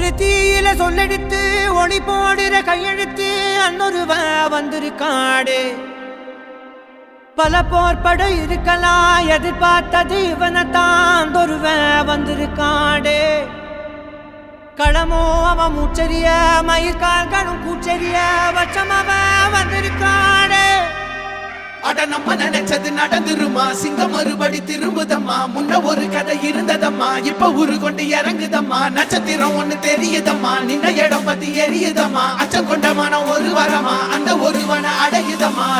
ஒரு தீயில சொல்லெடுத்து ஒளி போடுற கையெழுத்து அன்னொருவ வந்திருக்காடே. பல போர்பட இருக்கலாம் எதிர்பார்த்தது இவனைத்தான் ஒருவ வந்திருக்காடே. களமோ அவன் மூச்சரிய மயிர்கால்களும் கூச்சரிய வச்சம் அவன் வந்திருக்காடே. அட நம்ம நினைச்சது நடந்துருமா, சிங்கம் மறுபடி திரும்புதம்மா. முன்ன ஒரு கதை இருந்ததம்மா, இப்ப உரு கொண்டு இறங்குதம்மா. நட்சத்திரம் ஒண்ணு தெரியுதம்மா, நின்ன இடம் பத்தி எரியுதம்மா. அச்சம் கொண்ட மனம் ஒரு வரமா, அந்த ஒருவனை அடையுதம்மா.